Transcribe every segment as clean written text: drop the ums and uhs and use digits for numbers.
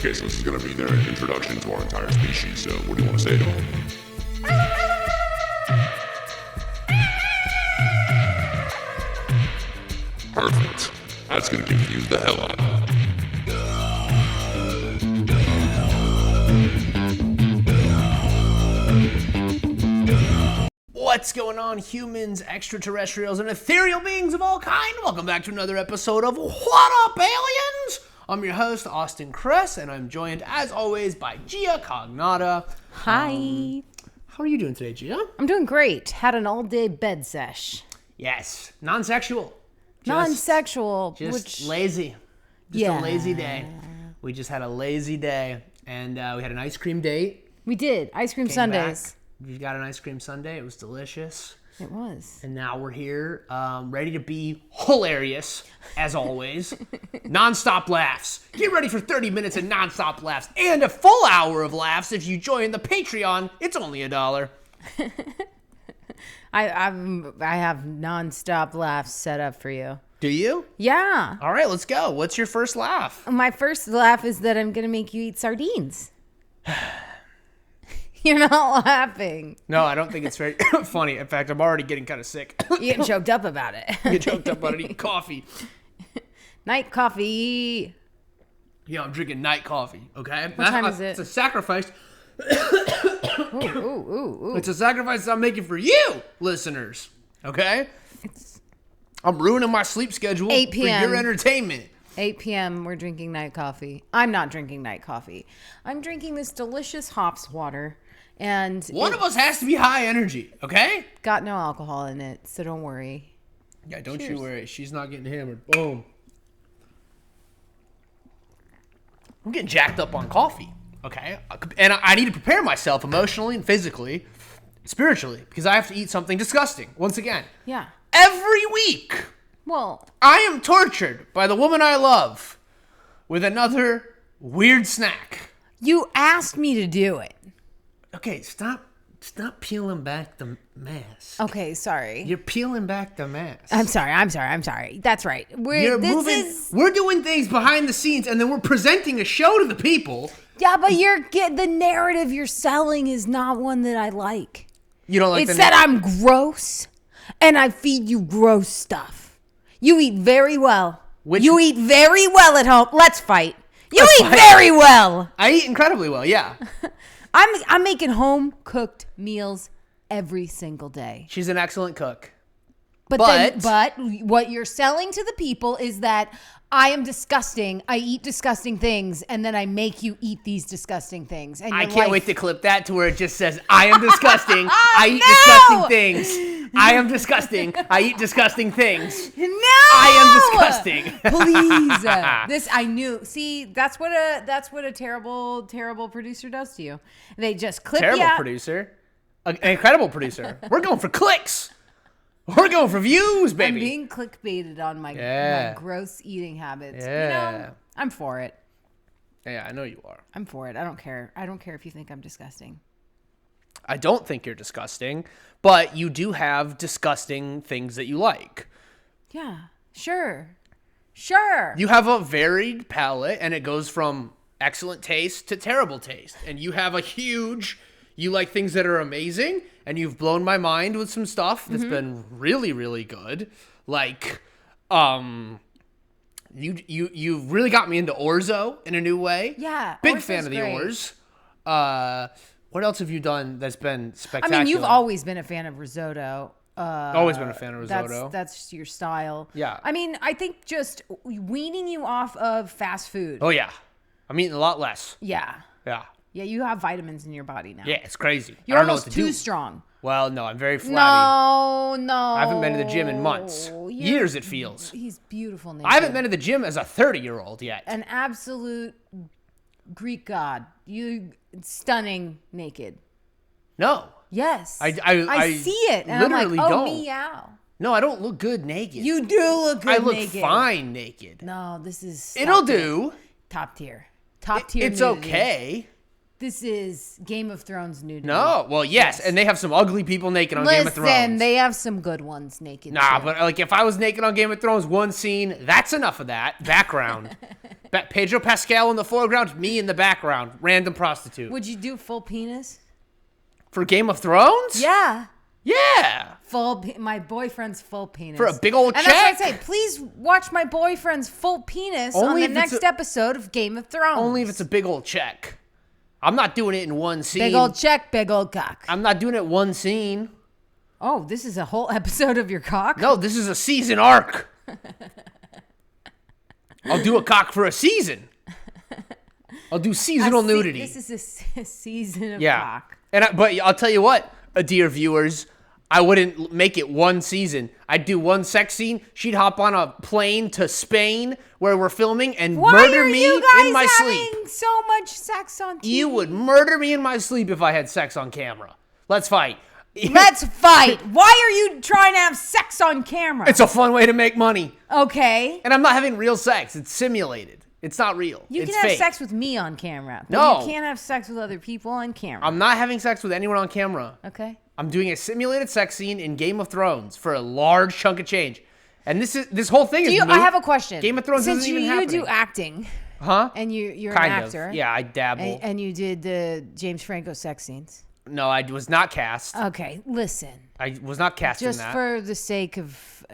Okay, so this is going to be their introduction to our entire species, so what do you want to say to them? Perfect. That's going to confuse the hell out of them. What's going on, humans, extraterrestrials, and ethereal beings of all kind? Welcome back to another episode of What Up, Aliens? I'm your host, Austin Kress, and I'm joined, as always, by Gia Cognata. Hi. How are you doing today, Gia? I'm doing great. Had an all-day bed sesh. Yes, non-sexual. Non-sexual. Just lazy. Just a lazy day. We just had a lazy day, and we had an ice cream date. We did. Ice cream sundaes. We got an ice cream sundae. It was delicious. It was. And now we're here, ready to be hilarious, as always. Non-stop laughs. Get ready for 30 minutes of non-stop laughs and a full hour of laughs if you join the Patreon. It's only $1. I have non-stop laughs set up for you. Do you? Yeah. All right, let's go. What's your first laugh? My first laugh is that I'm going to make you eat sardines. You're not laughing. No, I don't think it's very funny. In fact, I'm already getting kind of sick. You get choked up about it. Get choked up about it, eating coffee. Night coffee. Yeah, I'm drinking night coffee, okay? What time is it? It's a sacrifice. Ooh. It's a sacrifice I'm making for you, listeners, okay? I'm ruining my sleep schedule 8 for p.m. your entertainment. 8 p.m. We're drinking night coffee. I'm not drinking night coffee. I'm drinking this delicious hops water. And one of us has to be high energy, okay? Got no alcohol in it, so don't worry. Yeah, don't Cheers. you worry. She's not getting hammered. Boom. I'm getting jacked up on coffee, okay? And I need to prepare myself emotionally and physically, spiritually, because I have to eat something disgusting, once again. Yeah. Every week, Well, I am tortured by the woman I love with another weird snack. you asked me to do it. Okay, stop peeling back the mask. Okay, sorry. You're peeling back the mask. I'm sorry. That's right. We're doing things behind the scenes, and then we're presenting a show to the people. Yeah, but the narrative you're selling is not one that I like. You don't like it's that I'm gross, and I feed you gross stuff. You eat very well. You eat very well at home. Let's fight. Let's fight. Very well. I eat incredibly well, yeah. I'm making home cooked meals every single day. She's an excellent cook. But what you're selling to the people is that I am disgusting. I eat disgusting things, and then I make you eat these disgusting things. And I can't wait to clip that to where it just says, I am disgusting. I eat disgusting things. I am disgusting. I eat disgusting things. No! I am disgusting. Please. This I knew. See, that's what a terrible producer does to you. They just clip you out. Terrible producer. An incredible producer. We're going for clicks. We're going for views, baby. I'm being clickbaited on my gross eating habits. Yeah. You know, I'm for it. Yeah, I know you are. I'm for it. I don't care. I don't care if you think I'm disgusting. I don't think you're disgusting, but you do have disgusting things that you like. Yeah, sure. You have a varied palate, and it goes from excellent taste to terrible taste. And you have you like things that are amazing, and you've blown my mind with some stuff that's been really, really good. Like, you really got me into orzo in a new way. Yeah, big Orzo's fan of the great. Ors. What else have you done that's been spectacular? I mean, you've always been a fan of risotto. Always been a fan of risotto. That's your style. Yeah. I mean, I think just weaning you off of fast food. Oh, yeah. I'm eating a lot less. Yeah. Yeah. Yeah, you have vitamins in your body now. Yeah, it's crazy. You're I don't know almost what to too do. strong. Well, no, I'm very flabby. No. I haven't been to the gym in months. Years, it feels. He's beautiful naked. I haven't been to the gym as a 30-year-old yet. An absolute Greek god. You stunning naked. No. Yes. I see it. And I'm literally like, oh, don't. meow. No, I don't look good naked. You do look good I look naked. fine naked. No, this is... It'll do. Top tier. Top tier It's nudity. okay. This is Game of Thrones nudity. No, well, yes, and they have some ugly people naked on Game of Thrones. Listen, they have some good ones naked. Nah, too. but like if I was naked on Game of Thrones, one scene, that's enough of that background. Pedro Pascal in the foreground, me in the background. Random prostitute. Would you do full penis? For Game of Thrones? Yeah. Yeah. My boyfriend's full penis. For a big old check? And that's what I say. Please watch my boyfriend's full penis Only on the next episode of Game of Thrones. Only if it's a big old check. I'm not doing it in one scene. Big old check, big old cock. I'm not doing it one scene. Oh, this is a whole episode of your cock? No, this is a season arc. I'll do a cock for a season. I'll do seasonal nudity. This is a season of Yeah. cock. But I'll tell you what, dear viewers, I wouldn't make it one season. I'd do one sex scene. She'd hop on a plane to Spain where we're filming and murder me in my sleep. Having so much sex on TV? You would murder me in my sleep if I had sex on camera. Let's fight. Let's fight. Why are you trying to have sex on camera? It's a fun way to make money. Okay. And I'm not having real sex. It's simulated. It's not real. You it's can have fake. sex with me on camera. But No. You can't have sex with other people on camera. I'm not having sex with anyone on camera. Okay. I'm doing a simulated sex scene in Game of Thrones for a large chunk of change. And this whole thing is moot. I have a question. Game of Thrones Since isn't even you happening. do acting, Huh? and you're Kind an of. actor. Yeah, I dabble. And you did the James Franco sex scenes. No, I was not cast. Okay, listen. I was not cast in Just that. for the sake of,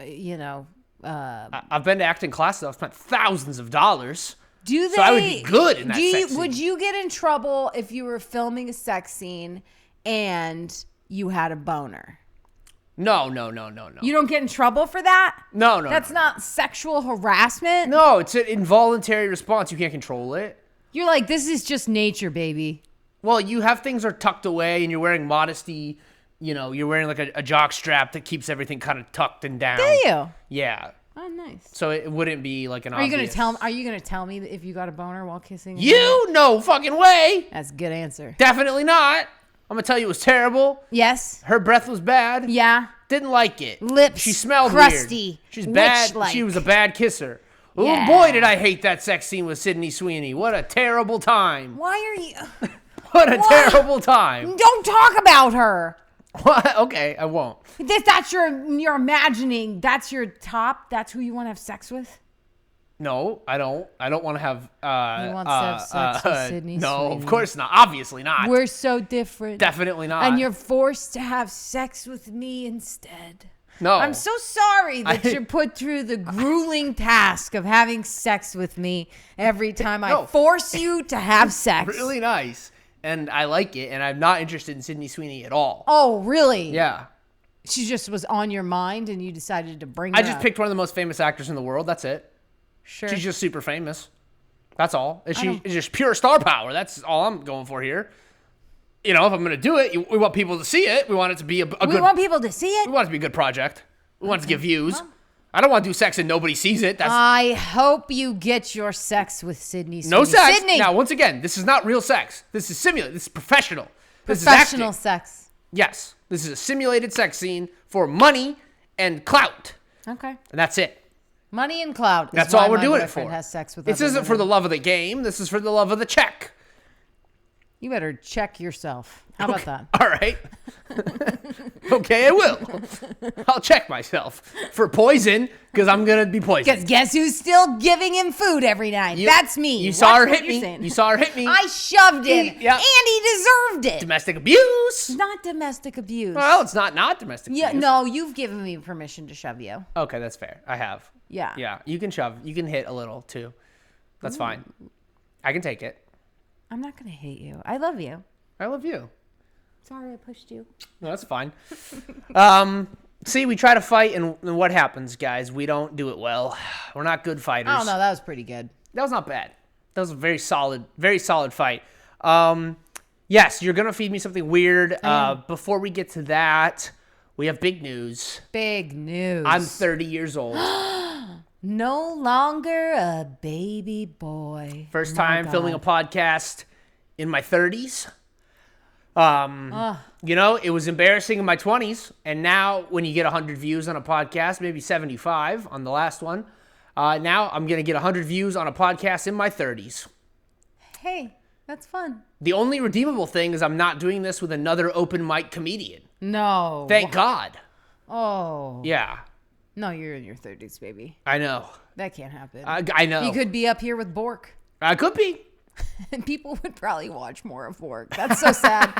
I've been to acting classes. I've spent thousands of dollars. do they? So I would be good in that sex scene. Would you get in trouble if you were filming a sex scene and you had a boner? No. You don't get in trouble for that? No. That's not sexual harassment? No, it's an involuntary response. You can't control it. You're like, this is just nature, baby. Well, you have things are tucked away and you're wearing modesty. You're wearing like a jock strap that keeps everything kind of tucked and down. Do you? Yeah. Oh, nice. So it wouldn't be like an Are you obvious... gonna tell me if you got a boner while kissing? You? No fucking way. That's a good answer. Definitely not. I'm going to tell you it was terrible. Yes. Her breath was bad. Yeah. Didn't like it. Lips She smelled crusty, weird. She's bad. witch-like. She was a bad kisser. Oh Yeah. boy, did I hate that sex scene with Sydney Sweeney. What a terrible time. Why are you? What a terrible time. Don't talk about her. What? Okay, I won't. That's you're imagining. That's your top. That's who you want to have sex with. No, I don't. I don't want to have. You want to have sex with Sydney No, Sweeney. of course not. Obviously not. We're so different. Definitely not. And you're forced to have sex with me instead. no. I'm so sorry that you're put through the grueling task of having sex with me every time I No. force you to have sex. really nice, and I like it, and I'm not interested in Sydney Sweeney at all. Oh, really? Yeah. She just was on your mind and you decided to bring I her just up. picked one of the most famous actors in the world. That's it. Sure. She's just super famous. That's all. It's just pure star power. That's all I'm going for here. If I'm going to do it, we want people to see it. We want it to be a good... We want people to see it. We want it to be a good project. We want it to get views. I don't want to do sex and nobody sees it. That's I hope you get your sex with Sydney Sweeney. no sex. Sydney. Now, once again, this is not real sex. This is simulated. This is professional. This is Professional acting. sex. Yes. This is a simulated sex scene for money and clout. Okay. And that's it. Money and clout. That's is why all we're my doing it boyfriend for. Has sex with This other isn't for the women. love of the game. This is for the love of the check. You better check yourself. How about that? All right. Okay, I will. I'll check myself for poison because I'm going to be poisoned. Because guess who's still giving him food every night? That's me. You saw her Watch what hit you're me. saying. You saw her hit me. I shoved him. Yeah. And he deserved it. Domestic abuse. Not domestic abuse. Well, it's not domestic Yeah, abuse. no, you've given me permission to shove you. Okay, that's fair. I have. Yeah. Yeah, you can shove. You can hit a little too. That's fine. I can take it. I'm not going to hate you. I love you. I love you. Sorry I pushed you. No, that's fine. See, we try to fight, and what happens, guys? We don't do it well. We're not good fighters. Oh, no, that was pretty good. That was not bad. That was a very solid fight. Yes, you're going to feed me something weird. Before we get to that, we have big news. Big news. I'm 30 years old. No longer a baby boy. First Oh my time filming a God. podcast in my 30s. It was embarrassing in my 20s. And now when you get 100 views on a podcast, maybe 75 on the last one, now I'm going to get 100 views on a podcast in my 30s. Hey, that's fun. The only redeemable thing is I'm not doing this with another open mic comedian. No. Thank God. Oh. Yeah. No, you're in your 30s, baby. I know. That can't happen. I know. You could be up here with Bork. I could be. And people would probably watch more of Bork. That's so sad.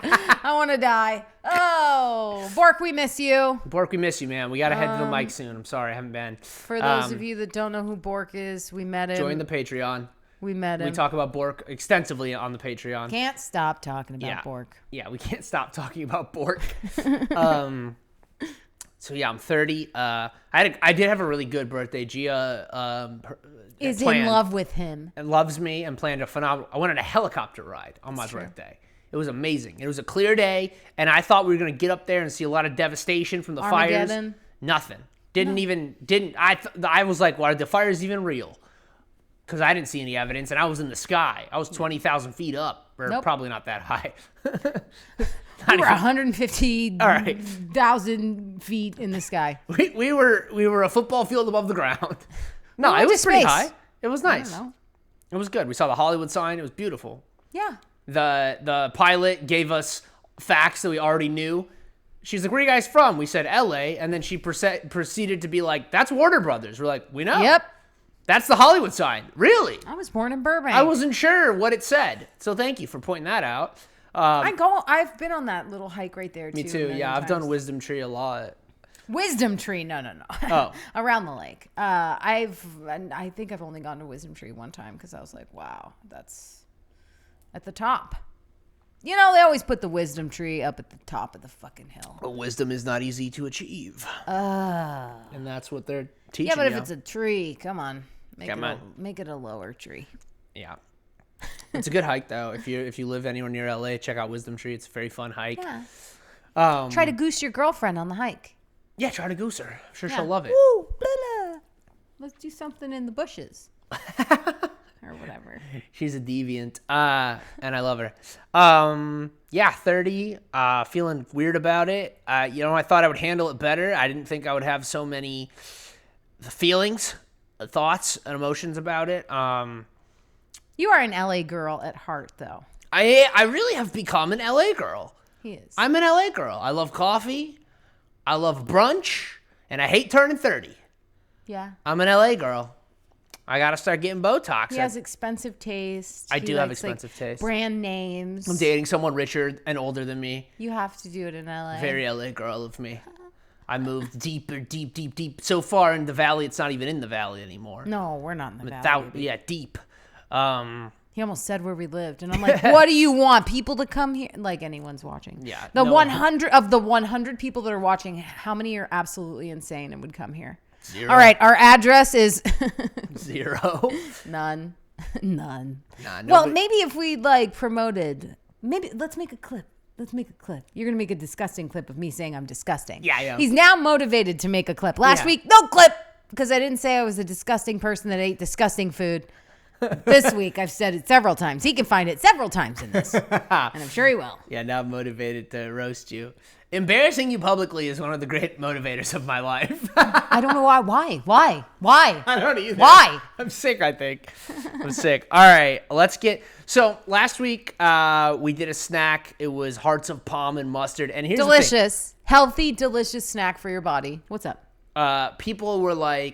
I want to die. Oh, Bork, we miss you. Bork, we miss you, man. We got to head to the mic soon. I'm sorry, I haven't been. For those of you that don't know who Bork is, we met him. Join the Patreon. We met him. We talk about Bork extensively on the Patreon. Can't stop talking about Bork. Yeah, we can't stop talking about Bork. So yeah, I'm 30. I did have a really good birthday. Gia is in love with him and loves me and planned a phenomenal. I went on a helicopter ride on my birthday. It was amazing. It was a clear day, and I thought we were gonna get up there and see a lot of devastation from the fires. Nothing. I was like, why are the fires even real? Because I didn't see any evidence, and I was in the sky. I was 20,000 feet up, or probably not that high. We were 150,000 feet in the sky. We were a football field above the ground. No, it was pretty high. It was nice. It was good. We saw the Hollywood sign. It was beautiful. Yeah. The pilot gave us facts that we already knew. She's like, where are you guys from? We said LA, and then she proceeded to be like, that's Warner Brothers. We're like, we know. Yep. That's the Hollywood sign. Really? I was born in Burbank. I wasn't sure what it said. So thank you for pointing that out. I've been on that little hike right there too. Me too. Yeah, I've done Wisdom Tree a lot. Wisdom Tree? No. Oh. Around the lake. I think I've only gone to Wisdom Tree one time because I was like, wow, that's at the top. You know, they always put the Wisdom Tree up at the top of the fucking hill. But wisdom is not easy to achieve. And that's what they're teaching. Yeah, but if it's a tree, come on. Make it a lower tree. Yeah. It's a good hike though. If you live anywhere near LA, check out Wisdom Tree. It's a very fun hike. Yeah. Try to goose your girlfriend on the hike. Yeah, try to goose her. I'm sure she'll love it. Woo, blah, blah. Let's do something in the bushes. Or whatever. She's a deviant. And I love her. Yeah, 30. Feeling weird about it. I thought I would handle it better. I didn't think I would have so many feelings, thoughts, and emotions about it. You are an LA girl at heart, though. I really have become an LA girl. He is. I'm an LA girl. I love coffee. I love brunch. And I hate turning 30. Yeah. I'm an LA girl. I got to start getting Botox. He has expensive taste. I do have expensive taste. Brand names. I'm dating someone richer and older than me. You have to do it in LA. Very LA girl of me. I moved deep, so far in the valley, it's not even in the valley anymore. No, we're not in the valley. Yeah, deep. He almost said where we lived, and I'm like, what do you want? People to come here? Like anyone's watching. Yeah. The 100 people that are watching, how many are absolutely insane and would come here? 0. All right, our address is 0. None. Nah, Well, maybe if we promoted, let's make a clip. You're going to make a disgusting clip of me saying I'm disgusting. Yeah, I am. He's now motivated to make a clip. Last week, no clip, because I didn't say I was a disgusting person that ate disgusting food. This week, I've said it several times. He can find it several times in this. And I'm sure he will. Yeah, now I'm motivated to roast you. Embarrassing you publicly is one of the great motivators of my life. I don't know why. Why? I don't either. Why? I'm sick, I think. I'm sick. All right, so last week we did a snack. It was hearts of palm and mustard. And here's delicious, healthy, delicious snack for your body. What's up? People were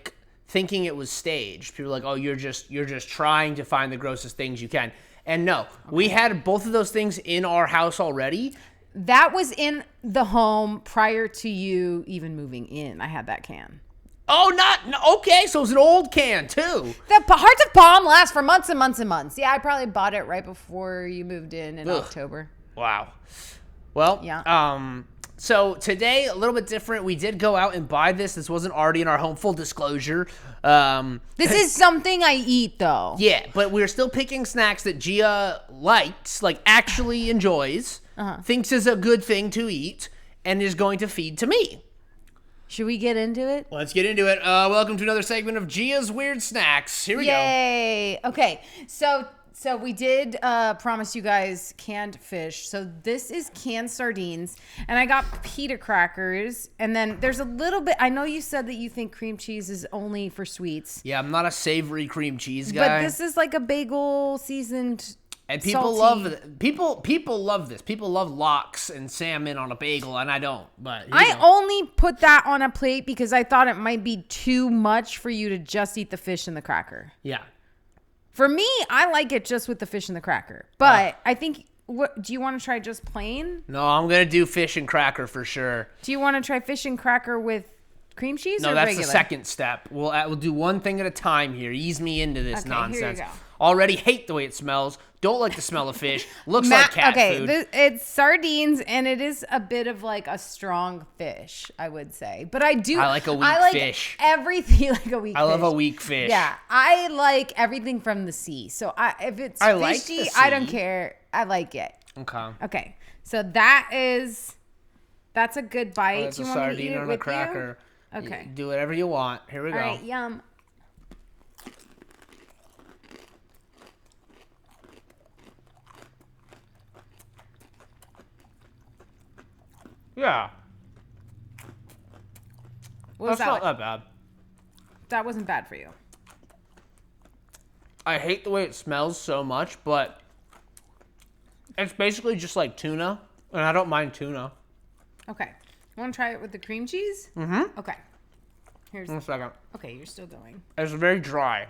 thinking it was staged. People were like, oh, you're just trying to find the grossest things you can. And no, we had both of those things in our house already. That was in the home prior to you even moving in. I had that can. Oh, okay. So it was an old can too. The hearts of palm last for months and months and months. Yeah, I probably bought it right before you moved in October. Wow. Well, yeah. So today, a little bit different. We did go out and buy this. This wasn't already in our home. Full disclosure. This is something I eat, though. Yeah, but we're still picking snacks that Gia likes, actually enjoys, thinks is a good thing to eat, and is going to feed to me. Should we get into it? Let's get into it. Welcome to another segment of Gia's Weird Snacks. Here we go. Yay. Okay, so we did promise you guys canned fish. So this is canned sardines, and I got pita crackers, and then there's a little bit. I know you said that you think cream cheese is only for sweets. Yeah, I'm not a savory cream cheese guy. But this is like a bagel seasoned And people salty. people love this. People love lox and salmon on a bagel, and I don't. But I only put that on a plate because I thought it might be too much for you to just eat the fish and the cracker. Yeah. For me, I like it just with the fish and the cracker. But I think, do you want to try just plain? No, I'm gonna do fish and cracker for sure. Do you want to try fish and cracker with cream cheese? No, or that's regular? the second step. We'll do one thing at a time here. Ease me into this nonsense. Here you go. Already hate the way it smells. Don't like the smell of fish. Looks like cat food. It's sardines, and it is a bit of like a strong fish, I would say. But I like a weak fish. Everything like a weak fish. I love a weak fish. Yeah, I like everything from the sea. So if it's fishy, like the I don't sea. care. I like it. Okay. Okay, so that's a good bite. That's Do a you want me to eat sardine it on a with cracker. you? Okay. Do whatever you want. Here we All go. right, yum. Yeah. What was That's not that? that bad. That wasn't bad for you. I hate the way it smells so much, but it's basically just like tuna, and I don't mind tuna. Okay. You want to try it with the cream cheese? Mm-hmm. Okay. Here's. One second. Okay, you're still going. It's very dry.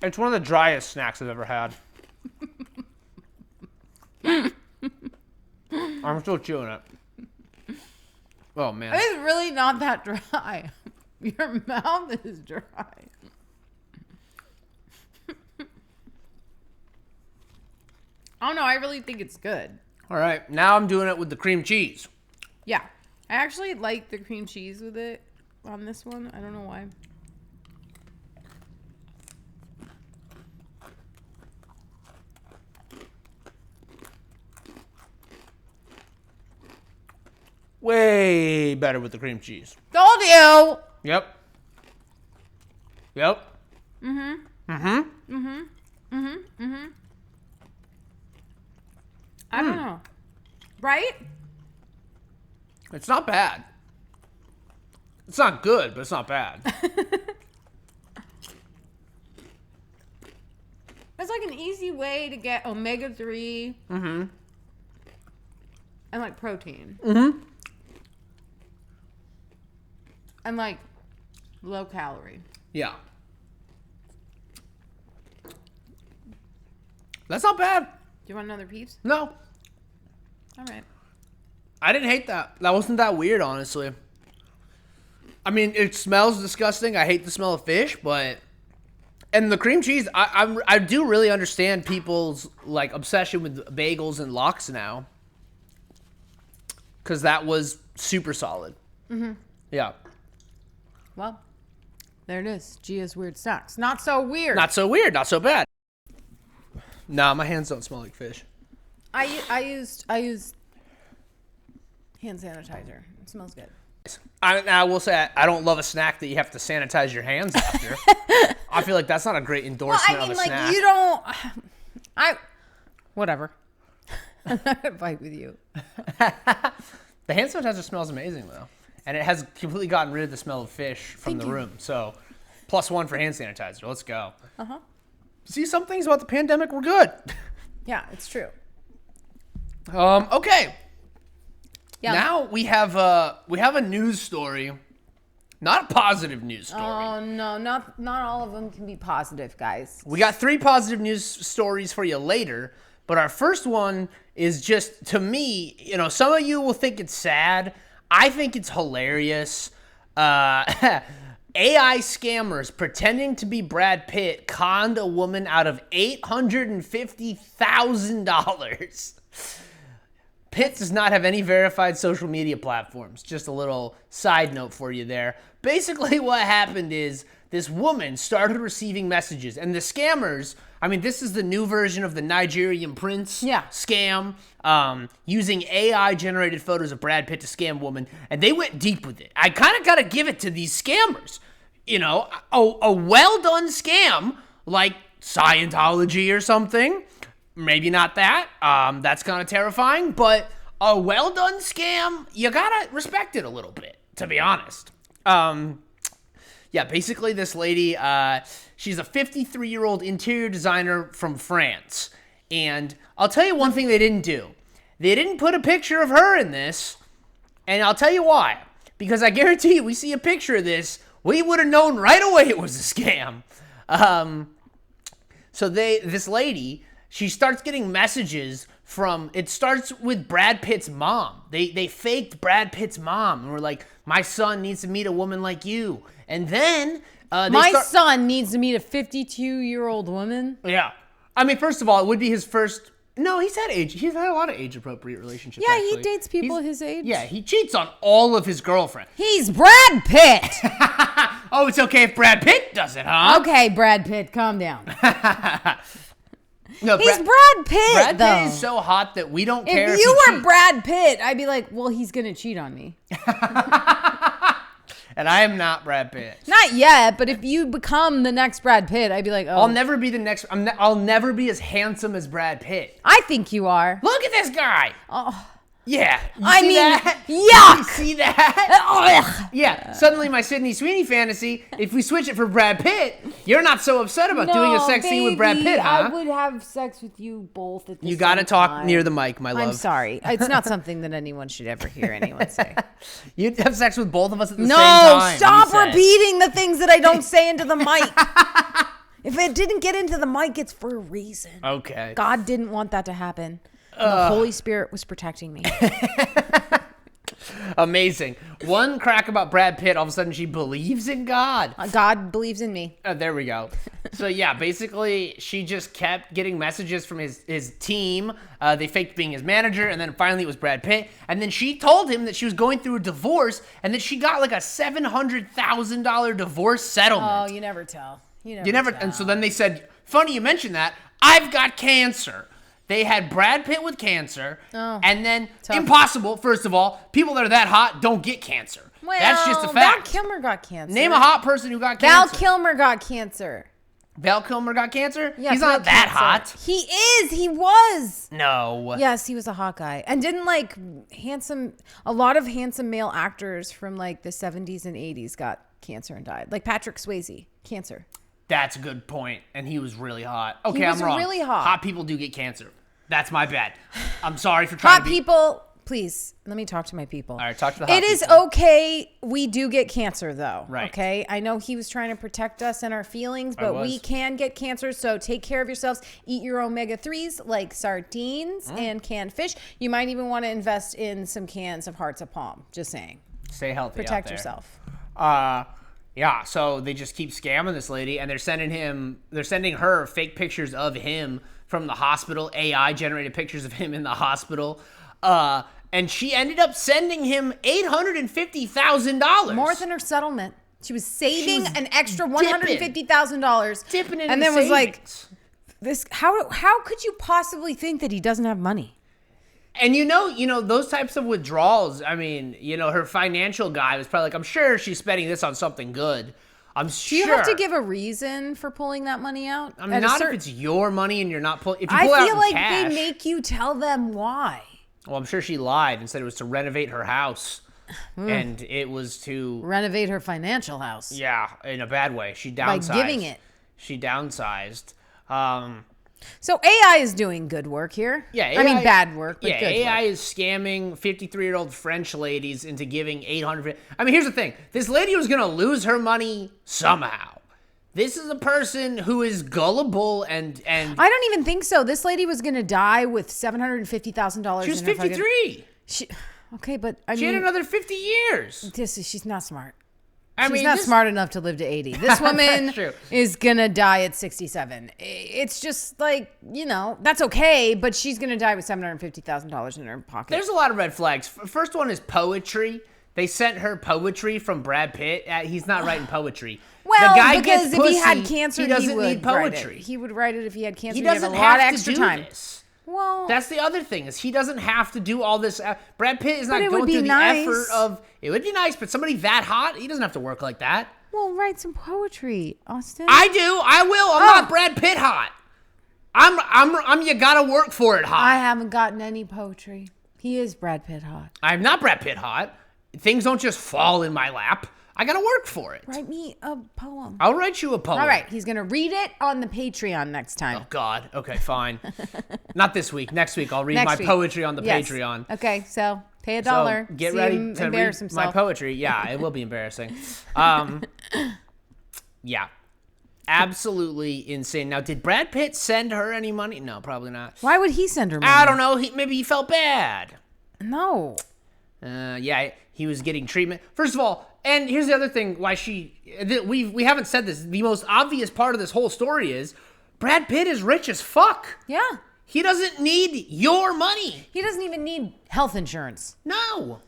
It's one of the driest snacks I've ever had. I'm still chewing it. Oh, man. It's really not that dry. Your mouth is dry. I don't know. I really think it's good. All right. Now I'm doing it with the cream cheese. Yeah. I actually like the cream cheese with it on this one. I don't know why. Way better with the cream cheese. Told you. Yep. Yep. I don't know. Right? It's not bad. It's not good, but it's not bad. It's like an easy way to get omega-3 and like protein. And like low calorie. Yeah. That's not bad. Do you want another piece? No. All right. I didn't hate that. That wasn't that weird, honestly. I mean, it smells disgusting. I hate the smell of fish, but... And the cream cheese, I do really understand people's, like, obsession with bagels and lox now. Because that was super solid. Yeah. Well, there it is. Gia's weird snacks. Not so weird. Not so weird. Not so bad. Nah, my hands don't smell like fish. I used hand sanitizer. It smells good. I will say I don't love a snack that you have to sanitize your hands after. I feel like that's not a great endorsement of a snack. You don't. Whatever. I'm not gonna fight with you. The hand sanitizer smells amazing though, and it has completely gotten rid of the smell of fish from the room. So, +1 for hand sanitizer. Let's go. See, some things about the pandemic were good. Yeah, it's true. Okay. Yeah. Now we have a news story, not a positive news story. Oh no, not all of them can be positive, guys. We got 3 positive news stories for you later, but our first one is just, to me, you know, some of you will think it's sad. I think it's hilarious. AI scammers pretending to be Brad Pitt conned a woman out of $850,000. Pitt does not have any verified social media platforms. Just a little side note for you there. Basically what happened is this woman started receiving messages, and the scammers, I mean, this is the new version of the Nigerian prince scam, using AI-generated photos of Brad Pitt to scam women, and they went deep with it. I kind of got to give it to these scammers. You know, a well-done scam, like Scientology or something. Maybe not that. That's kind of terrifying, but a well-done scam, you gotta respect it a little bit, to be honest. Yeah, basically this lady, she's a 53-year-old interior designer from France. And I'll tell you one thing they didn't do. They didn't put a picture of her in this. And I'll tell you why. Because I guarantee you, we see a picture of this, we would have known right away it was a scam. So this lady, she starts getting messages from, it starts with Brad Pitt's mom. They faked Brad Pitt's mom and were like, my son needs to meet a woman like you. And then my son needs to meet a 52-year-old woman. Yeah. I mean, first of all, it would be his first. No, he's had a lot of age-appropriate relationships. Yeah, actually. he dates people his age. Yeah, he cheats on all of his girlfriends. He's Brad Pitt. Oh, it's okay if Brad Pitt does it, huh? Okay, Brad Pitt, calm down. No, he's Brad Pitt, Brad though. Pitt is so hot that we don't care if if you he were cheats. Brad Pitt, I'd be like, well, he's going to cheat on me. And I am not Brad Pitt. Not yet, but if you become the next Brad Pitt, I'd be like, oh. I'll never be the next. I'll never be as handsome as Brad Pitt. I think you are. Look at this guy. Oh. Yeah. I mean, that? yuck. You see that? Yeah. Suddenly my Sydney Sweeney fantasy, if we switch it for Brad Pitt, you're not so upset about doing a sex scene with Brad Pitt, huh? I would have sex with you both at the same time. You got to talk near the mic, my love. I'm sorry. It's not something that anyone should ever hear anyone say. You'd have sex with both of us at the same time. No, stop repeating the things that I don't say into the mic. If it didn't get into the mic, it's for a reason. Okay. God didn't want that to happen. The Holy Spirit was protecting me. Amazing. One crack about Brad Pitt, all of a sudden she believes in God. God believes in me. There we go. So yeah, basically she just kept getting messages from his team. They faked being his manager, and then finally it was Brad Pitt. And then she told him that she was going through a divorce and that she got like a $700,000 divorce settlement. Oh, you never tell. You never tell. And so then they said, funny you mentioned that, I've got cancer. They had Brad Pitt with cancer, and then impossible. First of all, people that are that hot don't get cancer. Well, that's just a fact. Val Kilmer got cancer. Name a hot person who got Val cancer. Kilmer got cancer. Val Kilmer got cancer? Yes, he's not that hot. He is. He was. No. Yes, he was a hot guy. And didn't a lot of handsome male actors from like the 70s and 80s got cancer and died. Like Patrick Swayze, cancer. That's a good point. And he was really hot. Okay, He was I'm wrong. really hot. Hot people do get cancer. That's my bad. I'm sorry for trying Hot to be... people, please, let me talk to my people. All right, talk to the hot It is people. okay. We do get cancer, though. Right. Okay? I know he was trying to protect us and our feelings, but we can get cancer, so take care of yourselves. Eat your omega-3s like sardines and canned fish. You might even want to invest in some cans of Hearts of Palm. Just saying. Stay healthy Protect out there. yourself. Yeah, so they just keep scamming this lady, and they're sending her fake pictures of him from the hospital, AI generated pictures of him in the hospital, and she ended up sending him $850,000. More than her settlement. She was saving an extra $150,000. Dipping in and the then was like, savings. "This how could you possibly think that he doesn't have money?" And you know, those types of withdrawals, I mean, her financial guy was probably like, I'm sure she's spending this on something good. Do you have to give a reason for pulling that money out? I mean, not if it's your money and you're not pulling. If you I pull out feel in like cash, they make you tell them why. Well, I'm sure she lied and said it was to renovate her house, and it was to renovate her financial house. Yeah, in a bad way. She downsized. By giving it. She downsized. So AI is doing good work here. Yeah, I mean bad work, but yeah, good AI work. is scamming 53-year-old French ladies into giving $800. I mean, here's the thing: this lady was gonna lose her money somehow. This is a person who is gullible and. I don't even think so. This lady was gonna die with $750,000. She was 53. Okay, but she had another 50 years. She's not smart. She's not smart enough to live to 80. This woman True. is going to die at 67. It's just like, that's okay, but she's going to die with $750,000 in her pocket. There's a lot of red flags. First one is poetry. They sent her poetry from Brad Pitt. He's not writing poetry. Well, the guy because gets if pussy, he had cancer, he doesn't would need poetry. Write it. He would write it if he had cancer. He He'd have doesn't a lot of have extra to do time. this. Well, that's the other thing is he doesn't have to do all this. Brad Pitt is not it going would be through the nice. effort of. It would be nice, but somebody that hot, he doesn't have to work like that. Well, write some poetry, Austin. I do. I will. I'm not Brad Pitt hot. I'm. You gotta work for it hot. I haven't gotten any poetry. He is Brad Pitt hot. I'm not Brad Pitt hot. Things don't just fall in my lap. I got to work for it. Write me a poem. I'll write you a poem. All right. He's going to read it on the Patreon next time. Oh, God. Okay, fine. Not this week. Next week, I'll read Next my week. poetry on the Yes. Patreon. Okay, so pay $1. So get See ready him to embarrass read himself. my poetry. Yeah, it will be embarrassing. Yeah. Absolutely insane. Now, did Brad Pitt send her any money? No, probably not. Why would he send her money? I don't know. Maybe he felt bad. No. Yeah, he was getting treatment. First of all, and here's the other thing why we haven't said this. The most obvious part of this whole story is Brad Pitt is rich as fuck. Yeah. He doesn't need your money. He doesn't even need health insurance. No.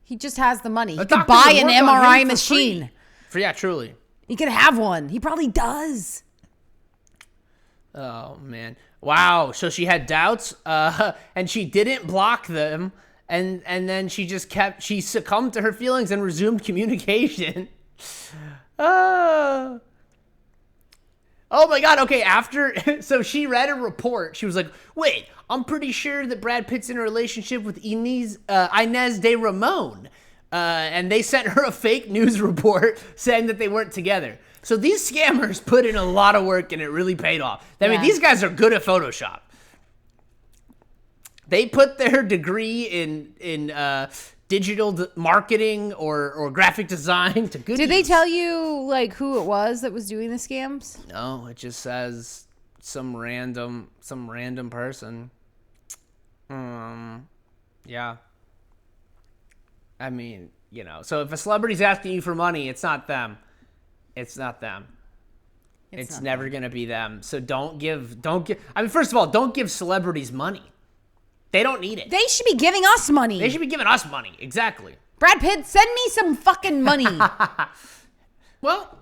He just has the money. He could doctor buy would an work on MRI him for machine. free. Yeah, truly. He could have one. He probably does. Oh, man. Wow. So she had doubts, and she didn't block them, and then she succumbed to her feelings and resumed communication. Oh my God. Okay, so she read a report. She was like, wait, I'm pretty sure that Brad Pitt's in a relationship with Inez de Ramon. And they sent her a fake news report saying that they weren't together. So these scammers put in a lot of work and it really paid off. I mean, these guys are good at Photoshop. They put their degree in digital marketing or graphic design to good Did they use. tell you like who it was that was doing the scams? No, it just says some random person. Yeah. I mean, so if a celebrity's asking you for money, it's not them. It's not them. It's never going to be them. So don't give, I mean, first of all, don't give celebrities money. They don't need it. They should be giving us money. They should be giving us money. Exactly. Brad Pitt, send me some fucking money. Well,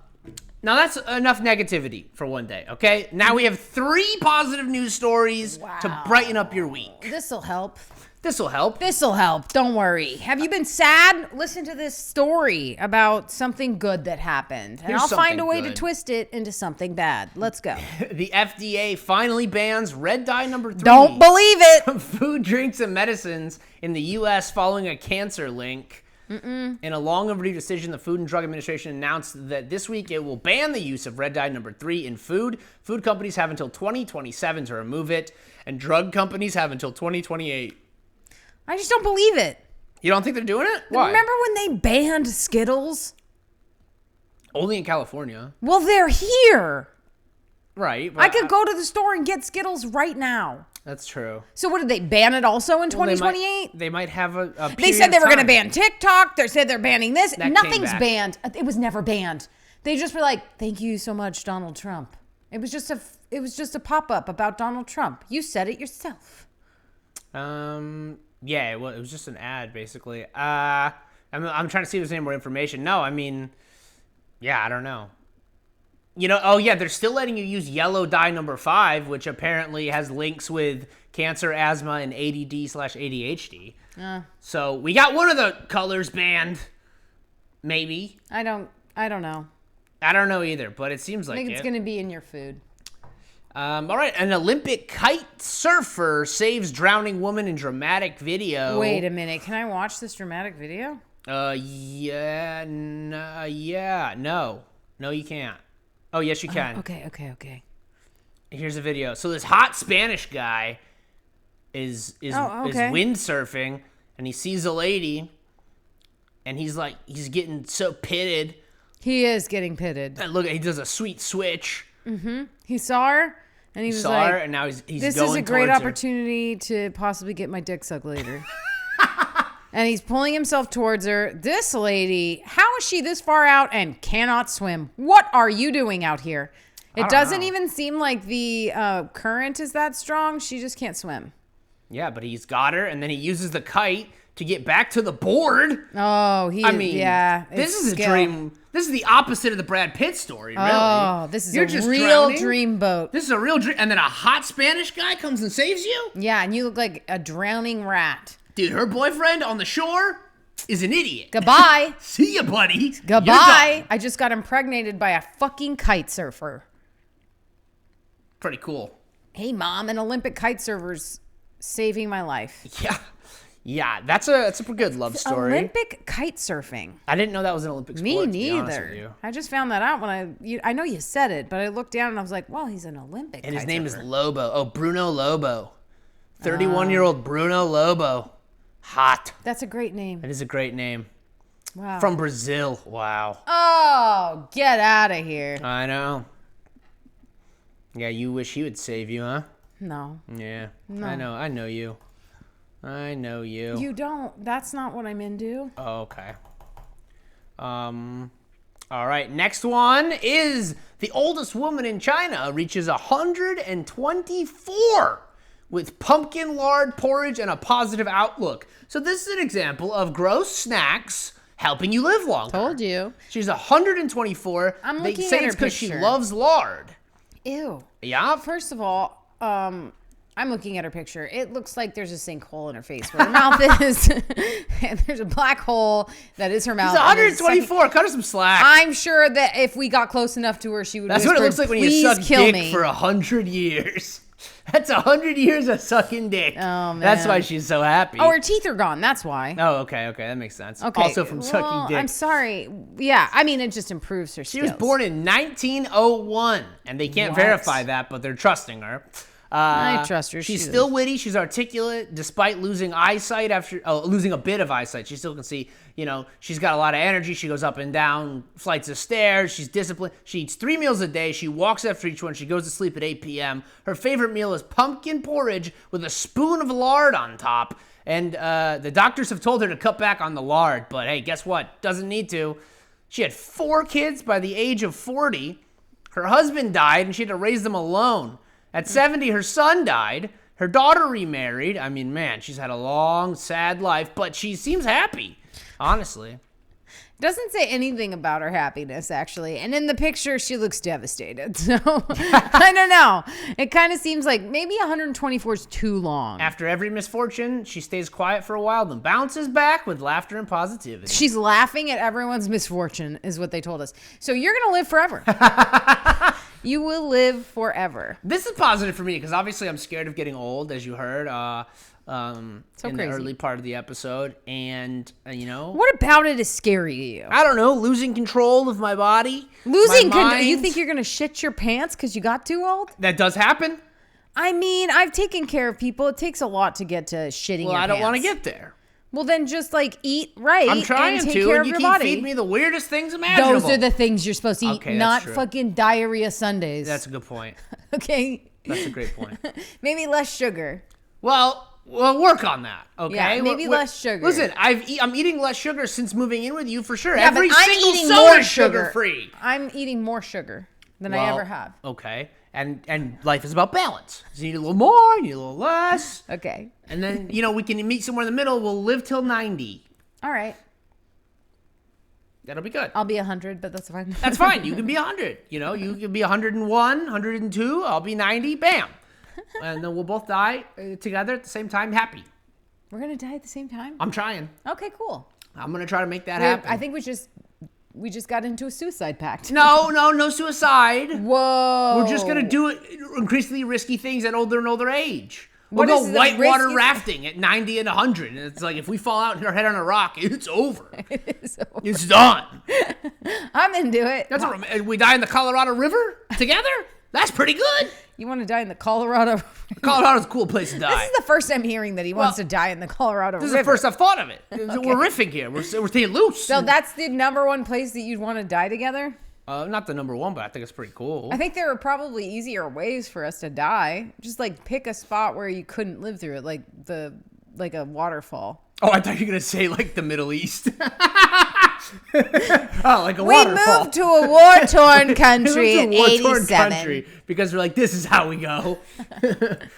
now that's enough negativity for one day, okay? Now we have 3 positive news stories to brighten up your week. This'll help. This'll help. This'll help. Don't worry. Have you been sad? Listen to this story about something good that happened. And Here's I'll find a way something to good. twist it into something bad. Let's go. The FDA finally bans red dye number 3. Don't believe it. from food, drinks, and medicines in the U.S. following a cancer link. In a long overdue decision, the Food and Drug Administration announced that this week it will ban the use of red dye number 3 in food. Food companies have until 2027 to remove it, and drug companies have until 2028. I just don't believe it. You don't think they're doing it? Why? Remember when they banned Skittles? Only in California. Well, they're here. Right. I could go to the store and get Skittles right now. That's true. So what, did they ban it also in 2028? They might have a They said they were going to ban TikTok. They said they're banning this. That came Nothing's back. banned. It was never banned. They just were like, "Thank you so much, Donald Trump." It was just a pop-up about Donald Trump. You said it yourself. Yeah, well, it was just an ad, basically. I'm trying to see if there's any more information. No, I mean, yeah, I don't know. They're still letting you use yellow dye number 5, which apparently has links with cancer, asthma, and ADD/ADHD. So we got one of the colors banned, maybe. I don't know. I don't know either, but it seems like I think it's going to be in your food. All right, an Olympic kite surfer saves drowning woman in dramatic video. Wait a minute. Can I watch this dramatic video? No, you can't. Oh, yes, you can. Okay. Here's a video. So this hot Spanish guy is windsurfing, and he sees a lady, and he's getting so pitted. He is getting pitted. And look, he does a sweet switch. He saw her, and he was Saw like, her, and now he's "This going is a great towards her. opportunity to possibly get my dick sucked later." And he's pulling himself towards her. This lady, how is she this far out and cannot swim? What are you doing out here? It doesn't even seem like the current is that strong. She just can't swim. Yeah, but he's got her, and then he uses the kite to get back to the board. Oh, This is a dream. This is the opposite of the Brad Pitt story, really. Oh, this is You're a just real drowning. dream boat. This is a real dream. And then a hot Spanish guy comes and saves you? Yeah, and you look like a drowning rat. Dude, her boyfriend on the shore is an idiot. Goodbye. See ya, buddy. Goodbye. I just got impregnated by a fucking kite surfer. Pretty cool. Hey, Mom, an Olympic kite surfer's saving my life. Yeah. Yeah, that's a good love story. Olympic kite surfing. I didn't know that was an Olympic sport. Me to be honest with neither. you. I just found that out when I know you said it, but I looked down and I was like, well, he's an Olympic And his kite name is surfer. Lobo. Oh, Bruno Lobo. 31-year-old Bruno Lobo. Hot. That's a great name. It is a great name. Wow. From Brazil. Wow. Oh, get out of here. I know. Yeah, you wish he would save you, huh? No. Yeah. No. I know you. I know you. You don't. That's not what I'm into. Oh, okay. All right. Next one is the oldest woman in China reaches 124 with pumpkin lard porridge and a positive outlook. So this is an example of gross snacks helping you live longer. Told you. She's 124. I'm They looking say at her it's because she picture. loves lard. Ew. Yeah. First of all, I'm looking at her picture. It looks like there's a sinkhole in her face where her mouth is. And there's a black hole that is her mouth. She's and there's a 124. Cut her some slack. I'm sure that if we got close enough to her, she would That's what it whisper, looks like when you "Please suck kill dick me." for 100 years. That's 100 years of sucking dick. Oh, man. That's why she's so happy. Oh, her teeth are gone. That's why. Oh, okay, that makes sense. Okay. Also from sucking dick. I'm sorry. Yeah, I mean, it just improves her She skills. was born in 1901, and they can't What? verify that, but they're trusting her. I trust her. She's She still is. witty. She's articulate, despite losing eyesight losing a bit of eyesight. She still can see. She's got a lot of energy. She goes up and down flights of stairs. She's disciplined. She eats 3 meals a day. She walks after each one. She goes to sleep at 8 p.m. Her favorite meal is pumpkin porridge with a spoon of lard on top. And the doctors have told her to cut back on the lard, but hey, guess what? Doesn't need to. She had 4 kids by the age of 40. Her husband died, and she had to raise them alone. At 70, her son died. Her daughter remarried. I mean, man, she's had a long, sad life, but she seems happy, honestly. Doesn't say anything about her happiness, actually. And in the picture, she looks devastated. So, I don't know. It kind of seems like maybe 124 is too long. After every misfortune, she stays quiet for a while, then bounces back with laughter and positivity. She's laughing at everyone's misfortune, is what they told us. So you're going to live forever. You will live forever. This is positive for me because obviously I'm scared of getting old, as you heard in the early part of the episode. And, What about it is scary to you? I don't know, losing control of my body. Losing my control. mind. You think you're going to shit your pants because you got too old? That does happen. I mean, I've taken care of people. It takes a lot to get to shitting your Well, I don't pants. want to get there. Well, then just eat right. I'm trying and take to, care and of you your keep body. feeding me the weirdest things imaginable. Those are the things you're supposed to eat, Okay, that's not true. fucking diarrhea Sundays. That's a good point. Okay. That's a great point. Maybe less sugar. Well, we'll work on that. Okay, Yeah, maybe less sugar. Listen, I'm eating less sugar since moving in with you for sure. Yeah, Every but I'm single eating soda more is sugar. sugar-free. I'm eating more sugar than I ever have. Okay, and life is about balance. So you need a little more, you need a little less, Okay. and then we can meet somewhere in the middle. We'll live till 90. All right. That'll be good. I'll be 100, but that's fine. That's fine. You can be 100. You can be 101, 102. I'll be 90. Bam. And then we'll both die together at the same time, happy. We're going to die at the same time? I'm trying. Okay, cool. I'm going to try to make that happen. I think we just got into a suicide pact. No suicide. Whoa. We're just going to do it increasingly risky things at older and older age. We'll What go is the whitewater riskiest- rafting at 90 and 100. And it's like if we fall out and hit our head on a rock, it's over. It is over. It's done. I'm into it. We die in the Colorado River together? That's pretty good. You want to die in the Colorado? Colorado's a cool place to die. This is the first I'm hearing that he wants to die in the Colorado This River. is the first I've thought of it. We're riffing here. We're staying loose. So that's the number one place that you'd want to die together? Not the number one, but I think it's pretty cool. I think there are probably easier ways for us to die. Just like pick a spot where you couldn't live through it, like a waterfall. Oh, I thought you were going to say like the Middle East. Like a We waterfall. moved to a war-torn We country moved in to a war-torn 87. country because we're like, this is how we go.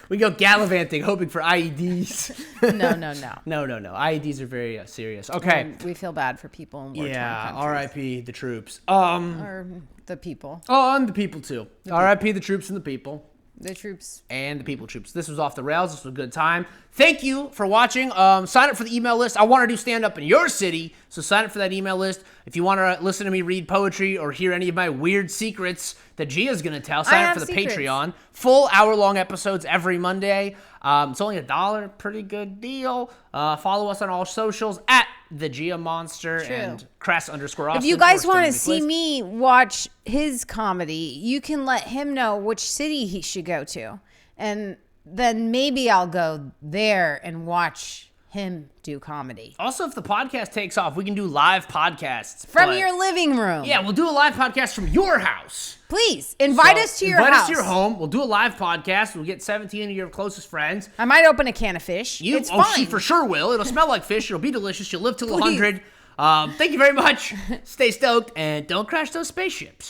We go gallivanting, hoping for IEDs. No. No. IEDs are very serious. Okay. We feel bad for people in war-torn countries. R.I.P. the troops. Or the people. Oh, and the people too. R.I.P. the troops and the people. The troops. And the people troops. This was off the rails. This was a good time. Thank you for watching. Sign up for the email list. I want to do stand-up in your city, so sign up for that email list. If you want to listen to me read poetry or hear any of my weird secrets that Gia's going to tell, sign up for the secrets. Patreon. Full hour-long episodes every Monday. It's only $1. Pretty good deal. Follow us on all socials at the Gia Monster and Kress_Austin. If you guys want to see me watch his comedy, you can let him know which city he should go to. And then maybe I'll go there and watch him do comedy. Also, if the podcast takes off, we can do live podcasts. From your living room. Yeah, we'll do a live podcast from your house. Please, invite us to your house. Invite us to your home. We'll do a live podcast. We'll get 17 of your closest friends. I might open a can of fish. It's fine. She for sure will. It'll smell like fish. It'll be delicious. You'll live till 100. Thank you very much. Stay stoked, and don't crash those spaceships.